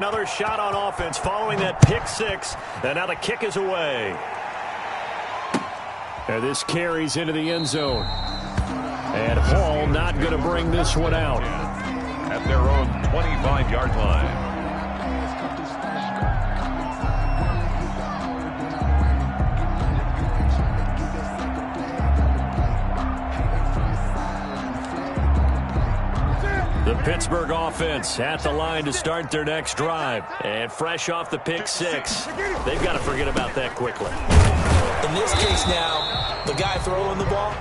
Another shot on offense following that pick six. And now the kick is away. And this carries into the end zone. And Hall not going to bring this one out. At their own 25-yard line. The Pittsburgh offense at the line to start their next drive. And fresh off the pick six, they've got to forget about that quickly. In this case now, the guy throwing the ball,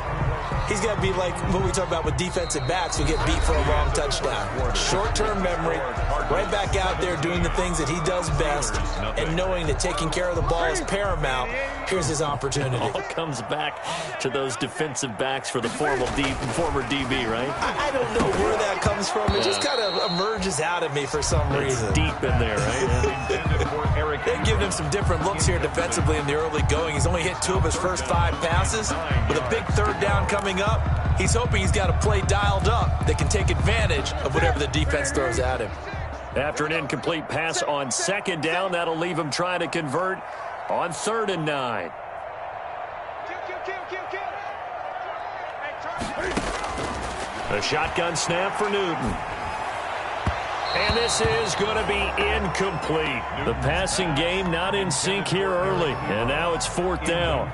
he's got to be like what we talk about with defensive backs who get beat for a long touchdown. Short-term memory, right back out there doing the things that he does best, and knowing that taking care of the ball is paramount. Here's his opportunity. It all comes back to those defensive backs for the former DB, right? I don't know where that comes from. It just kind of emerges out of me for some reason. It's deep in there, right? They've given him some different looks here defensively in the early going. He's only hit 2 of his first 5 passes. With a big third down coming up, he's hoping he's got a play dialed up that can take advantage of whatever the defense throws at him. After an incomplete pass on second down, that'll leave him trying to convert on 3rd and 9. A shotgun snap for Newton. And this is going to be incomplete. The passing game not in sync here early. And now it's 4th down.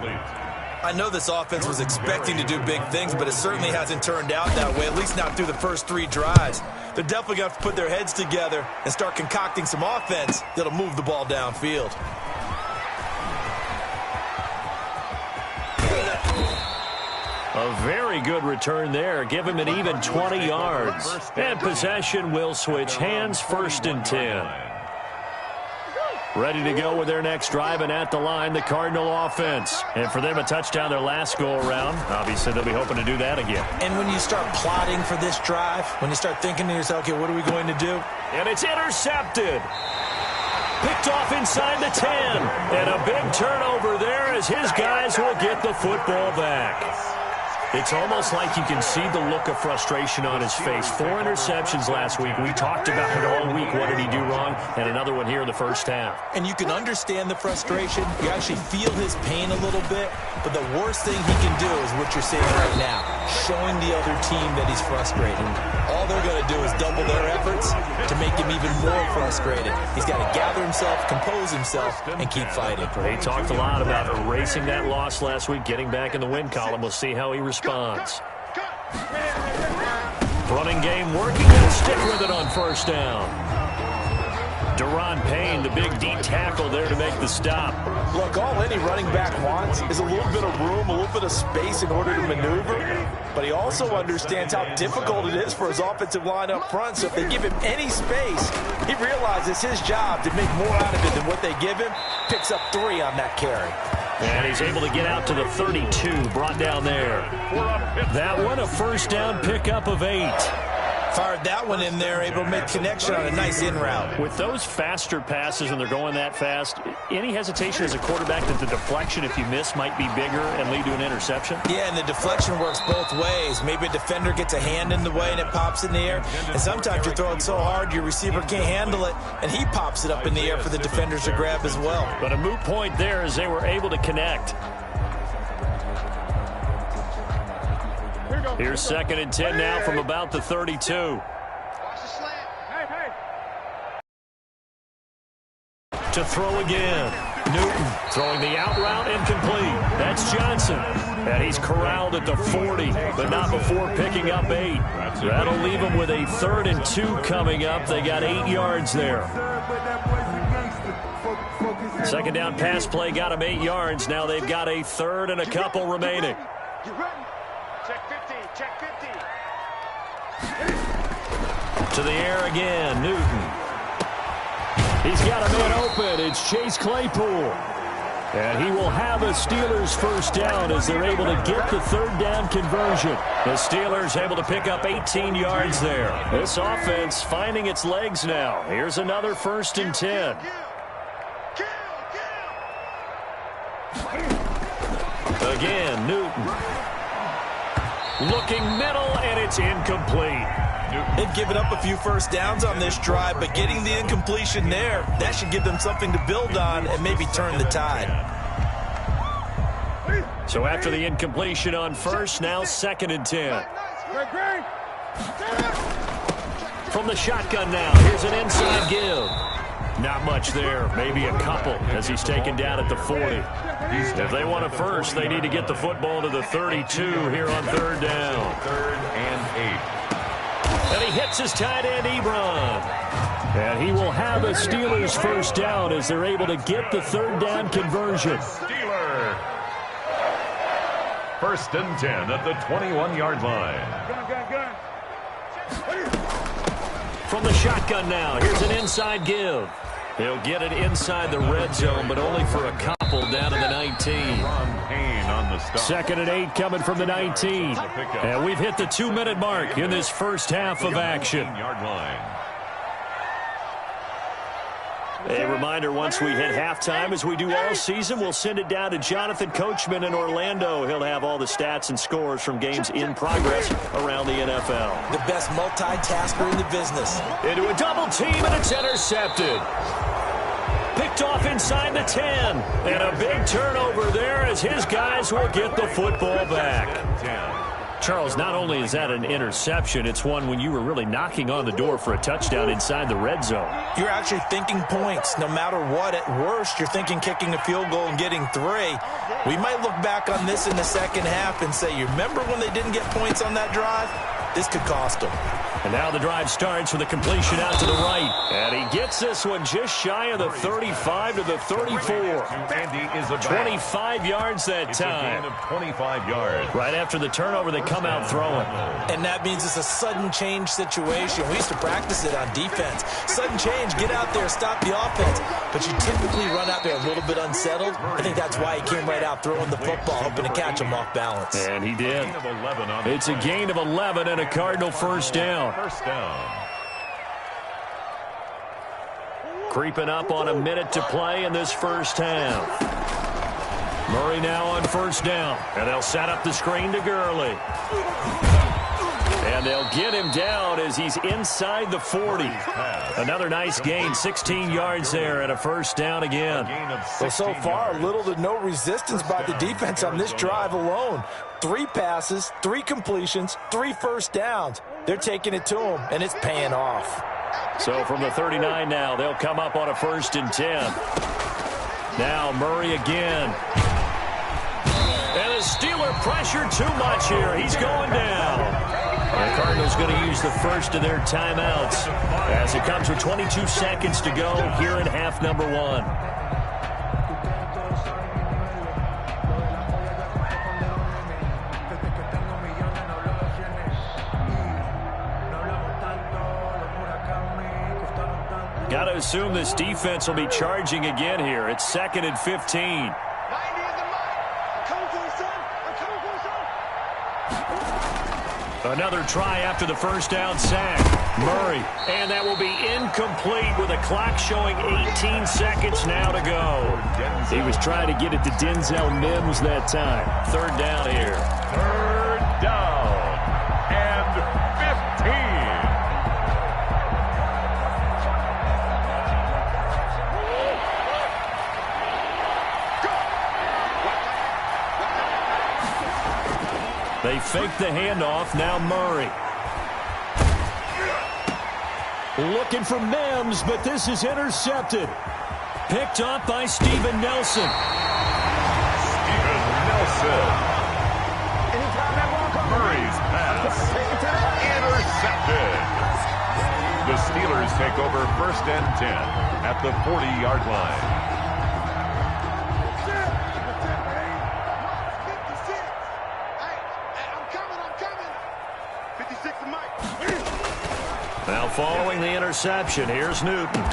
I know this offense was expecting to do big things, but it certainly hasn't turned out that way, at least not through the first 3 drives. They're definitely going to have to put their heads together and start concocting some offense that'll move the ball downfield. A very good return there. Give him an even 20 yards. And possession will switch hands, 1st and 10. Ready to go with their next drive, and at the line, the Cardinal offense. And for them, a touchdown their last go-around. Obviously, they'll be hoping to do that again. And when you start plotting for this drive, when you start thinking to yourself, okay, what are we going to do? And it's intercepted. Picked off inside the 10. And a big turnover there as his guys will get the football back. It's almost like you can see the look of frustration on his face. 4 interceptions last week. We talked about it all week. What did he do wrong? And another one here in the first half. And you can understand the frustration. You actually feel his pain a little bit. But the worst thing he can do is what you're saying right now, showing the other team that he's frustrated. All they're going to do is double their efforts to make him even more frustrated. He's got to gather himself, compose himself, and keep fighting. They talked a lot about erasing that loss last week, getting back in the win column. We'll see how he responds. Running game working. They'll stick with it on 1st down. Deron Payne, the big D tackle there to make the stop. Look, all any running back wants is a little bit of room, a little bit of space in order to maneuver. But he also understands how difficult it is for his offensive line up front. So if they give him any space, he realizes his job to make more out of it than what they give him. Picks up 3 on that carry. And he's able to get out to the 32, brought down there. That one, a 1st down pickup of 8. Fired that one in there, able to make connection on a nice in route. With those faster passes and they're going that fast, any hesitation as a quarterback that the deflection, if you miss, might be bigger and lead to an interception? Yeah, and the deflection works both ways. Maybe a defender gets a hand in the way and it pops in the air. And sometimes you throw it so hard your receiver can't handle it, and he pops it up in the air for the defenders to grab as well. But a moot point there as they were able to connect. Here's 2nd and 10 now from about the 32. To throw again. Newton throwing the out route incomplete. That's Johnson. And he's corralled at the 40, but not before picking up 8. That'll leave him with a 3rd and 2 coming up. They got 8 yards there. 2nd down pass play got him 8 yards. Now they've got a 3rd and a couple remaining. To the air again, Newton. He's got a man open. It's Chase Claypool. And he will have a Steelers 1st down as they're able to get the 3rd down conversion. The Steelers able to pick up 18 yards there. This offense finding its legs now. Here's another 1st and 10. Again, Newton. Looking middle, and it's incomplete. They've given up a few first downs on this drive, but getting the incompletion there, that should give them something to build on and maybe turn the tide. So after the incompletion on first, now 2nd and 10. From the shotgun now, here's an inside give. Not much there, maybe a couple as he's taken down at the 40. If they want a first, they need to get the football to the 32 here on 3rd down. 3rd and 8. And he hits his tight end, Ebron. And he will have a Steelers first down as they're able to get the 3rd down conversion. Steeler. 1st and 10 at the 21-yard line. From the shotgun now, here's an inside give. He'll get it inside the red zone, but only for a couple down to the 19. On the 2nd and 8 coming from the 19. And we've hit the 2-minute mark in this first half of action. A reminder, once we hit halftime, as we do all season, we'll send it down to Jonathan Coachman in Orlando. He'll have all the stats and scores from games in progress around the NFL. The best multitasker in the business. Into a double team, and it's intercepted. Picked off inside the 10. And a big turnover there as his guys will get the football back. Charles, not only is that an interception, it's one when you were really knocking on the door for a touchdown inside the red zone. You're actually thinking points. No matter what, at worst, you're thinking kicking a field goal and getting 3. We might look back on this in the second half and say, you remember when they didn't get points on that drive? This could cost them. And now the drive starts with a completion out to the right. And he gets this one just shy of the 35 to the 34. 25 yards that time. 25 yards. Right after the turnover, they come out throwing. And that means it's a sudden change situation. We used to practice it on defense. Sudden change, get out there, stop the offense. But you typically run out there a little bit unsettled. I think that's why he came right out throwing the football, hoping to catch him off balance. And he did. It's a gain of 11 and a Cardinal first down. Creeping up on a minute to play in this first half. Murray now on first down. And they'll set up the screen to Gurley. And they'll get him down as he's inside the 40. Another nice gain, 16 yards there and a first down again. Well, so far, little to no resistance by the defense on this drive alone. 3 passes, 3 completions, 3 first downs. They're taking it to him, and it's paying off. So from the 39 now, they'll come up on a 1st and 10. Now Murray again. And the Steeler pressure too much here. He's going down. The Cardinals going to use the first of their timeouts as it comes with 22 seconds to go here in half number 1. Got to assume this defense will be charging again here. It's 2nd and 15. Another try after the first down sack. Murray, and that will be incomplete with a clock showing 18 seconds now to go. He was trying to get it to Denzel Mims that time. 3rd down here. 3rd down and 15. They fake the handoff. Now Murray. Looking for Mims, but this is intercepted. Picked up by Steven Nelson. Steven Nelson. Murray's pass. Intercepted. The Steelers take over 1st and 10 at the 40-yard line. Now following the interception, here's Newton.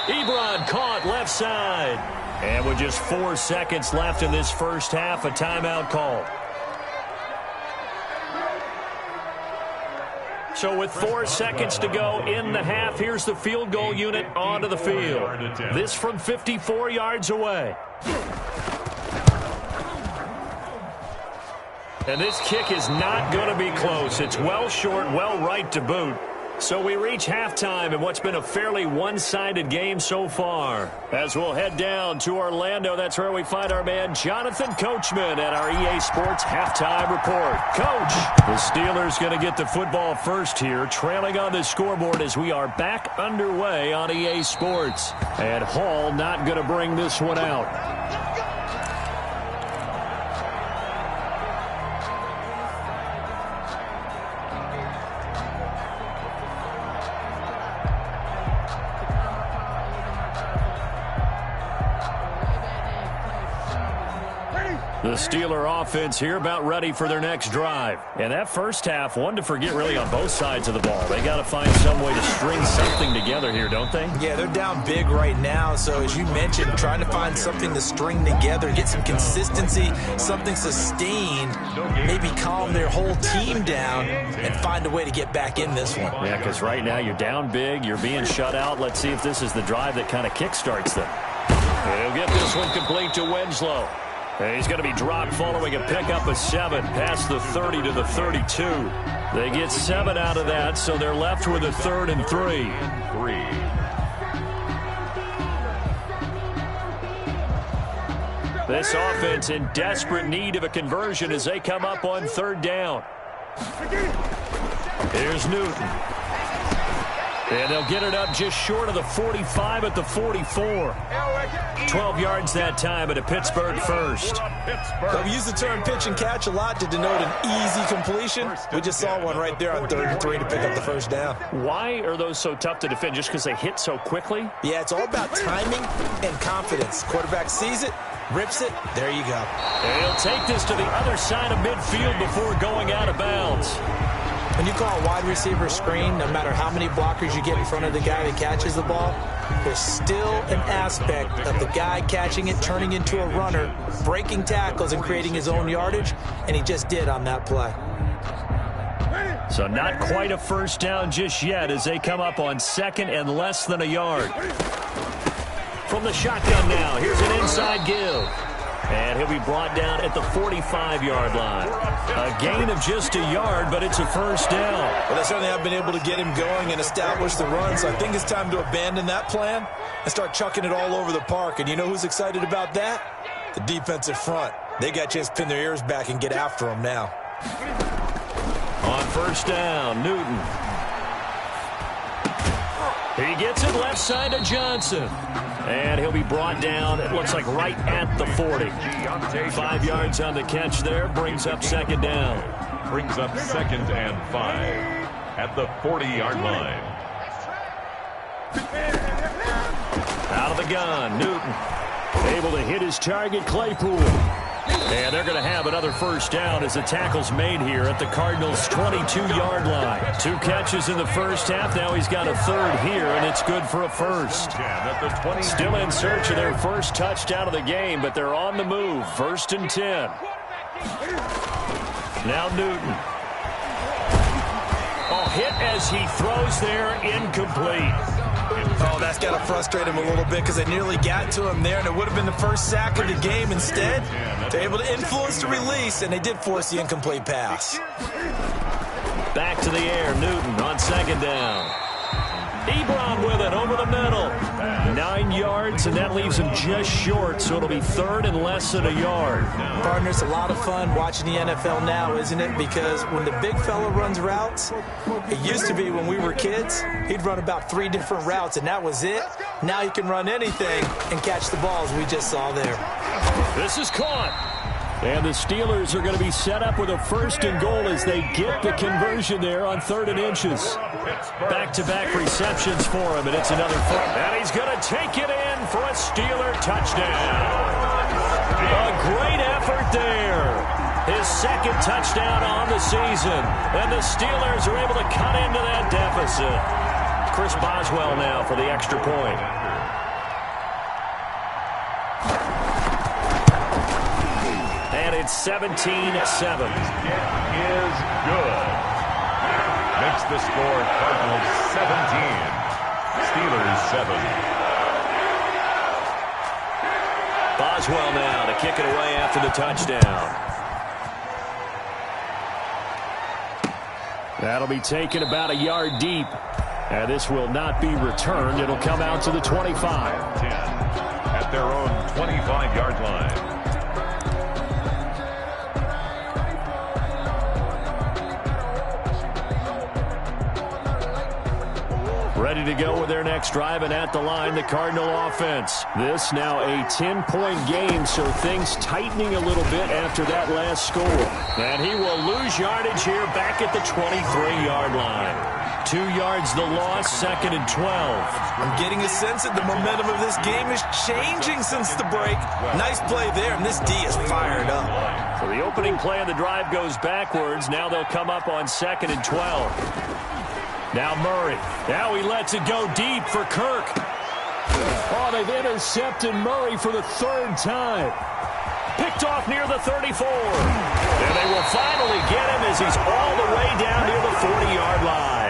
Ebron caught left side. And with just 4 seconds left in this first half, a timeout call. So with 4 seconds to go in the half, here's the field goal unit onto the field. This from 54 yards away. And this kick is not going to be close. It's well short, well right to boot. So we reach halftime in what's been a fairly one-sided game so far. As we'll head down to Orlando, that's where we find our man Jonathan Coachman at our EA Sports Halftime Report. Coach, the Steelers going to get the football first here, trailing on the scoreboard as we are back underway on EA Sports. And Hall not going to bring this one out. The Steeler offense here about ready for their next drive. And that first half, one to forget really on both sides of the ball. They got to find some way to string something together here, don't they? Yeah, they're down big right now. So as you mentioned, trying to find something to string together, get some consistency, something sustained, maybe calm their whole team down and find a way to get back in this one. Yeah, because right now you're down big, you're being shut out. Let's see if this is the drive that kind of kickstarts them. He'll get this one complete to Winslow. And he's going to be dropped following a pickup of 7 past the 30 to the 32. They get 7 out of that, so they're left with a 3rd and 3. This offense in desperate need of a conversion as they come up on 3rd down. Here's Newton. And they'll get it up just short of the 45 at the 44. 12 yards that time at a Pittsburgh first. We use the term pitch and catch a lot to denote an easy completion. We just saw one right there on 3rd and 3 to pick up the first down. Why are those so tough to defend? Just because they hit so quickly? Yeah, it's all about timing and confidence. Quarterback sees it, rips it, there you go. And he'll take this to the other side of midfield before going out of bounds. When you call a wide receiver screen, no matter how many blockers you get in front of the guy that catches the ball, there's still an aspect of the guy catching it, turning into a runner, breaking tackles and creating his own yardage, and he just did on that play. So not quite a first down just yet as they come up on 2nd and less than a yard. From the shotgun now, here's an inside give. And he'll be brought down at the 45-yard line. A gain of just a yard, but it's a first down. Well, they certainly have been able to get him going and establish the run, so I think it's time to abandon that plan and start chucking it all over the park. And you know who's excited about that? The defensive front. They got a chance to pin their ears back and get after him now. On first down, Newton. He gets it left side to Johnson. And he'll be brought down, it looks like right at the 40. 5 yards on the catch there, brings up 2nd down. Brings up 2nd and 5 at the 40-yard line. Out of the gun, Newton. Able to hit his target, Claypool. And they're going to have another first down as the tackle's made here at the Cardinals' 22-yard line. 2 catches in the first half. Now he's got a 3rd here, and it's good for a first. Still in search of their first touchdown of the game, but they're on the move. 1st and 10. Now Newton. Hit as he throws there, incomplete. Oh, that's got to frustrate him a little bit because they nearly got to him there, and it would have been the first sack of the game. Instead, they're able to influence the release, and they did force the incomplete pass. Back to the air, Newton on 2nd down. Ebron with it over the middle. 9 yards, and that leaves him just short, so it'll be 3rd and less than a yard. Partner, it's a lot of fun watching the NFL now, isn't it? Because when the big fella runs routes, it used to be when we were kids, he'd run about 3 different routes, and that was it. Now he can run anything and catch the balls we just saw there. This is caught. And the Steelers are going to be set up with a 1st and goal as they get the conversion there on 3rd and inches. Back-to-back receptions for him, and it's another foot. And he's going to take it in for a Steeler touchdown. A great effort there. His 2nd touchdown on the season. And the Steelers are able to cut into that deficit. Chris Boswell now for the extra point. And it's 17-7. Is good. Makes the score Cardinals 17. Steelers 7. Boswell now to kick it away after the touchdown. That'll be taken about a yard deep. And this will not be returned. It'll come out to the 25. 10 at their own 25-yard line. Ready to go with their next drive, and at the line, the Cardinal offense. This now a 10-point game, so things tightening a little bit after that last score. And he will lose yardage here back at the 23-yard line. 2 yards the loss, 2nd and 12. I'm getting a sense that the momentum of this game is changing since the break. Nice play there, and this D is fired up. So the opening play of the drive goes backwards. Now they'll come up on 2nd and 12. Now Murray. Now he lets it go deep for Kirk. Oh, they've intercepted Murray for the 3rd time. Picked off near the 34. And they will finally get him as he's all the way down near the 40-yard line.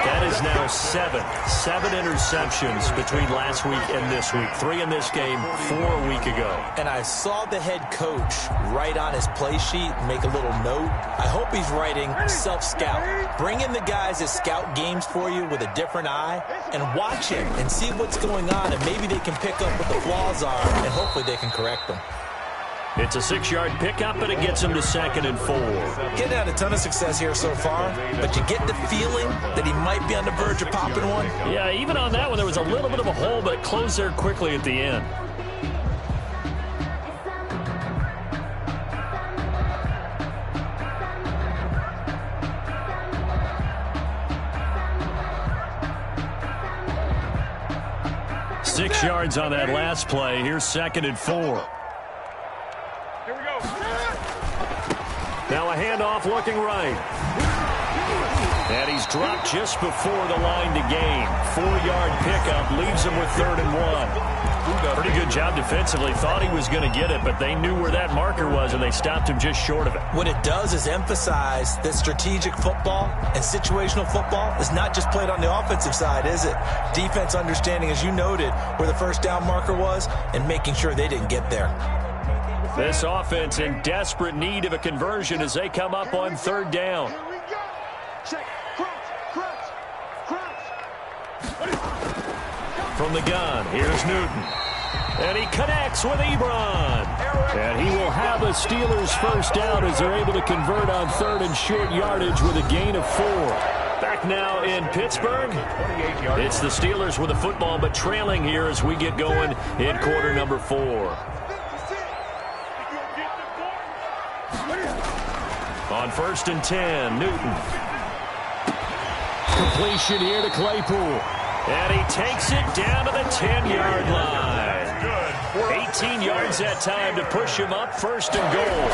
That is now 7 interceptions between last week and this week. 3 in this game, 4 a week ago. And I saw the head coach write on his play sheet, make a little note. I hope he's writing self-scout. Bring in the guys that scout games for you with a different eye and watch him and see what's going on, and maybe they can pick up what the flaws are, and hopefully they can correct them. It's a 6-yard pickup, and it gets him to 2nd and 4. Getting had a ton of success here so far, but you get the feeling that he might be on the verge of popping one. Yeah, even on that one, there was a little bit of a hole, but it closed there quickly at the end. Six yards on that last play. Here's 2nd and 4. Now a handoff looking right. And he's dropped just before the line to gain. 4-yard pickup leaves him with 3rd and 1. Pretty good job defensively. Thought he was going to get it, but they knew where that marker was, and they stopped him just short of it. What it does is emphasize that strategic football and situational football is not just played on the offensive side, is it? Defense understanding, as you noted, where the first down marker was and making sure they didn't get there. This offense in desperate need of a conversion as they come up on 3rd down. From the gun, here's Newton. And he connects with Ebron. And he will have a Steelers first down as they're able to convert on 3rd and short yardage with a gain of 4. Back now in Pittsburgh. It's the Steelers with the football, but trailing here as we get going in quarter number 4. On 1st and 10, Newton. Completion here to Claypool. And he takes it down to the 10-yard line. 18 yards that time to push him up, 1st and goal.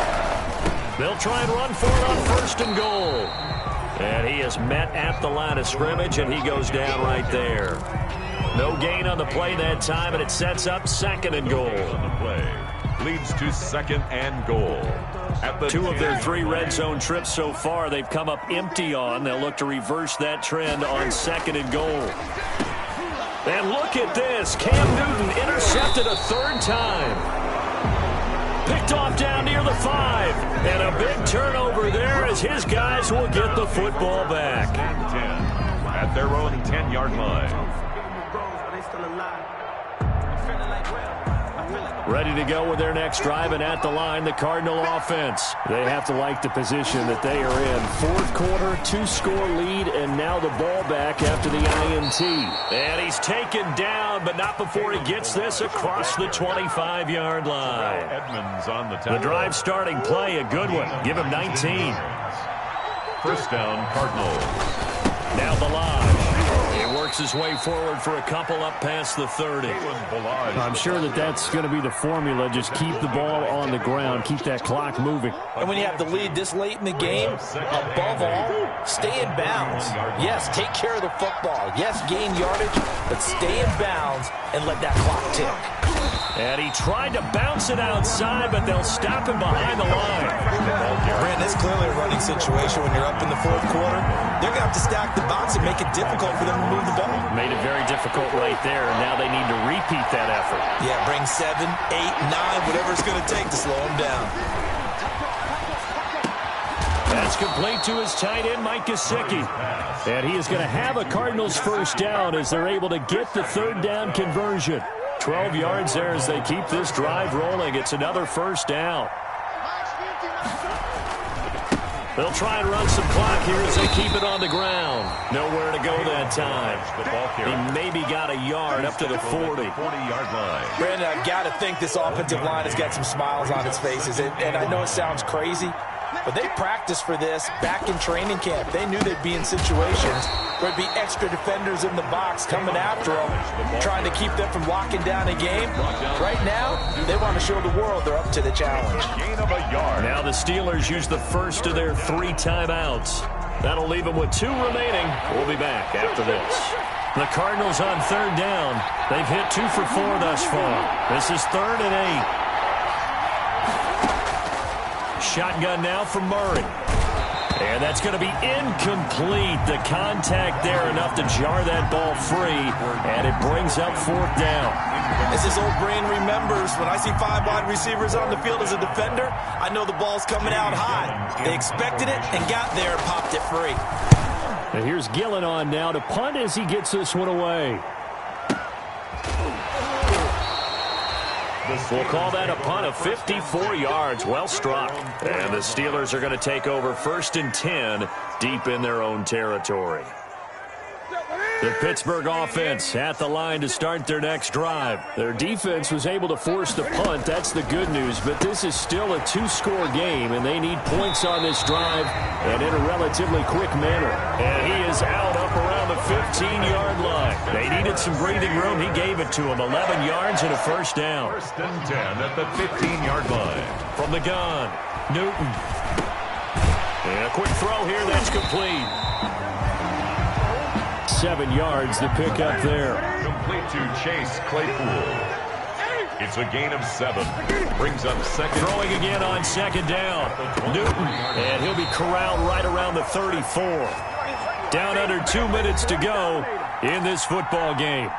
They'll try and run for it on 1st and goal. And he is met at the line of scrimmage, and he goes down right there. No gain on the play that time, and it sets up 2nd and goal. On the play leads to 2nd and goal. At the 2 of their 3 red zone trips so far, they've come up empty on. They'll look to reverse that trend on 2nd and goal. And look at this. Cam Newton intercepted a 3rd time. Picked off down near the 5. And a big turnover there as his guys will get the football back. 10 at their own 10-yard line. Ready to go with their next drive, and at the line, the Cardinal offense. They have to like the position that they are in. 4th quarter, 2-score lead, and now the ball back after the INT. And he's taken down, but not before he gets this across the 25-yard line. Edmonds on the tackle. The drive starting play, a good one. Give him 19. First down, Cardinals. Now the line. He works his way forward for a couple up past the 30. I'm sure that's going to be the formula. Just keep the ball on the ground. Keep that clock moving. And when you have the lead this late in the game, above all, stay in bounds. Yes, take care of the football. Yes, gain yardage, but stay in bounds and let that clock tick. And he tried to bounce it outside, but they'll stop him behind the line. Brandon, it's clearly a running situation when you're up in the 4th quarter. They're going to have to stack the box and make it difficult for them to move the ball. Made it very difficult right there, and now they need to repeat that effort. Yeah, bring 7, 8, 9, whatever it's going to take to slow them down. That's complete to his tight end, Mike Gesicki. And he is going to have a Cardinals first down as they're able to get the third down conversion. 12 yards there as they keep this drive rolling. It's another first down. They'll try and run some clock here as they keep it on the ground. Nowhere to go that time. He maybe got a yard up to the 40-yard line. Brandon, I've got to think this offensive line has got some smiles on its faces. And I know it sounds crazy, but they practiced for this back in training camp. They knew they'd be in situations where there'd be extra defenders in the box coming after them, trying to keep them from locking down a game. Right now, they want to show the world they're up to the challenge. Now the Steelers use the first of their 3 timeouts. That'll leave them with 2 remaining. We'll be back after this. The Cardinals on third down. They've hit 2 for 4 thus far. This is 3rd and 8. Shotgun now from Murray. And that's going to be incomplete. The contact there enough to jar that ball free, and it brings up 4th down. As his old brain remembers, when I see 5 wide receivers on the field as a defender, I know the ball's coming out high. They expected it and got there and popped it free. And here's Gillen on now to punt as he gets this one away. We'll call that a punt of 54 yards. Well struck. And the Steelers are going to take over 1st and 10 deep in their own territory. The Pittsburgh offense at the line to start their next drive. Their defense was able to force the punt. That's the good news. But this is still a 2-score game, and they need points on this drive and in a relatively quick manner. And he is out up around the 15-yard line. They needed some breathing room. He gave it to them. 11 yards and a first down. 1st and 10 at the 15-yard line. From the gun, Newton. And a quick throw here. That's complete. 7 yards to pick up there. Complete to Chase Claypool. It's a gain of 7. Brings up 2nd. Throwing again on 2nd down. Newton. And he'll be corralled right around the 34. Down under 2 minutes to go in this football game.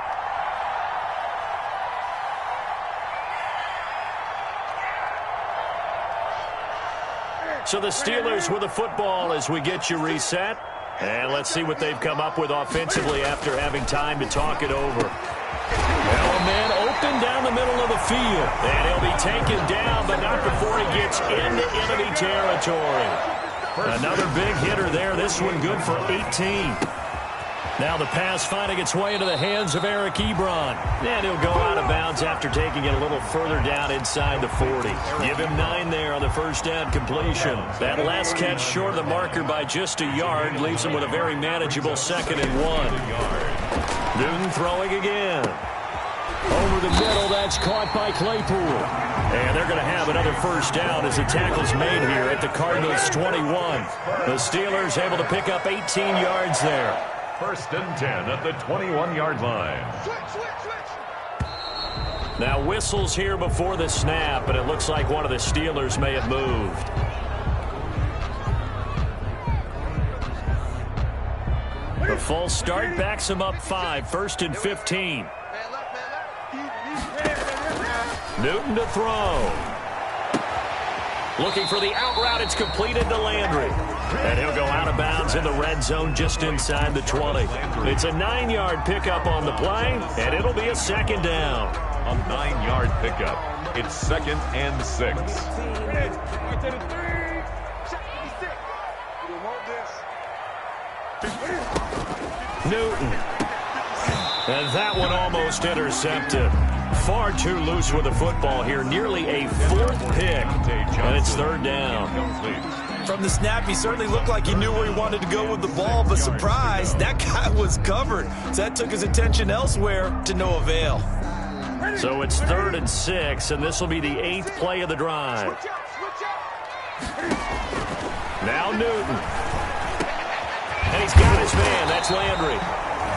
So the Steelers with the football as we get you reset. And let's see what they've come up with offensively after having time to talk it over. Well, a man open down the middle of the field. And he'll be taken down, but not before he gets into enemy territory. Another big hitter there. This one good for 18. Now the pass finding its way into the hands of Eric Ebron. And he'll go out of bounds after taking it a little further down inside the 40. Give him 9 there on the first down completion. That last catch short of the marker by just a yard leaves him with a very manageable 2nd and 1. Newton throwing again. Over the middle, that's caught by Claypool. And they're going to have another first down as the tackle's made here at the Cardinals' 21. The Steelers able to pick up 18 yards there. 1st and 10 at the 21-yard line. Now whistles here before the snap, and it looks like one of the Steelers may have moved. The false start backs him up 5, 1st and 15. Newton to throw. Looking for the out route. It's completed to Landry. And he'll go out of bounds in the red zone just inside the 20. It's a 9-yard pickup on the play, and it'll be a 2nd down. A 9-yard pickup. It's 2nd and 6. Newton. And that one almost intercepted. Far too loose with the football here. Nearly a 4th pick. And it's 3rd down. From the snap, he certainly looked like he knew where he wanted to go with the ball, but surprise, that guy was covered. So that took his attention elsewhere to no avail. So it's 3rd and 6, and this will be the 8th play of the drive. Now Newton. And he's got his man. That's Landry.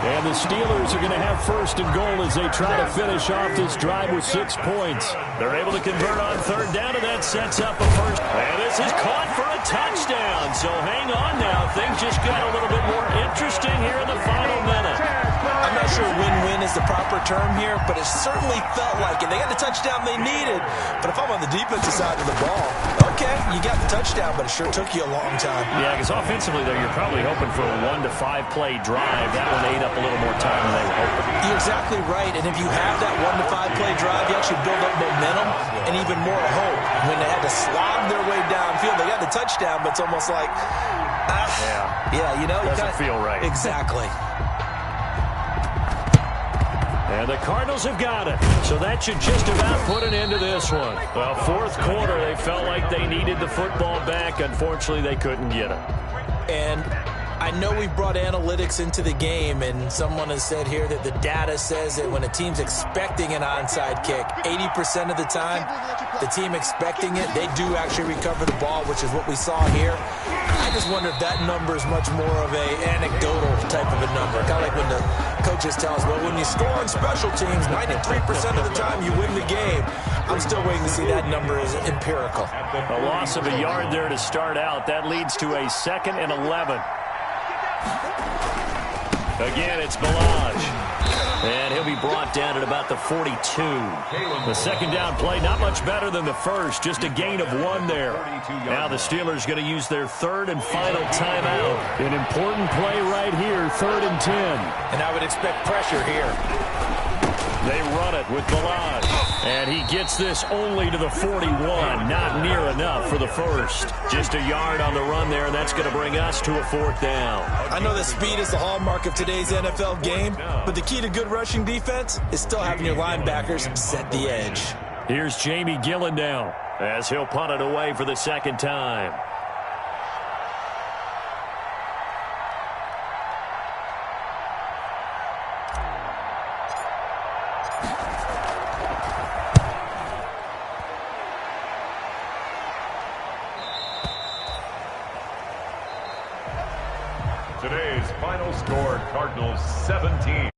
And the Steelers are going to have 1st and goal as they try to finish off this drive with 6 points. They're able to convert on 3rd down, and that sets up a first. And this is caught for a touchdown. So hang on now. Things just got a little bit more interesting here in the final minute. I I'm not sure win-win is the proper term here, but it certainly felt like it. They got the touchdown they needed, but if I'm on the defensive side of the ball, okay, you got the touchdown, but it sure took you a long time. Yeah, because offensively, though, you're probably hoping for a 1 to 5 play drive. That one ate up a little more time than they were hoping. You're exactly right, and if you have that 1 to 5 play drive, you actually build up momentum and even more hope. When they had to slog their way downfield, they got the touchdown, but it's almost like, yeah, you know, doesn't feel right. Exactly. And the Cardinals have got it. So that should just about put an end to this one. Well, fourth quarter, they felt like they needed the football back. Unfortunately, they couldn't get it. And I know we've brought analytics into the game, and someone has said here that the data says that when a team's expecting an onside kick, 80% of the time, the team expecting it, they do actually recover the ball, which is what we saw here. I just wonder if that number is much more of a anecdotal type of a number. Kind of like when the coaches tell us, well, when you score on special teams, 93% of the time you win the game. I'm still waiting to see that number is empirical. A loss of a yard there to start out. That leads to a 2nd and 11. Again, it's Balaj. And he'll be brought down at about the 42. The second down play, not much better than the first. Just a gain of 1 there. Now the Steelers going to use their 3rd and final timeout. An important play right here, 3rd and 10. And I would expect pressure here. They run it with Balaj. And he gets this only to the 41. Not near enough for the first. Just a yard on the run there, and that's going to bring us to a 4th down. I know that speed is the hallmark of today's NFL game, but the key to good rushing defense is still having your linebackers set the edge. Here's Jamie Gillen now as he'll punt it away for the 2nd time. Today's final score, Cardinals 17,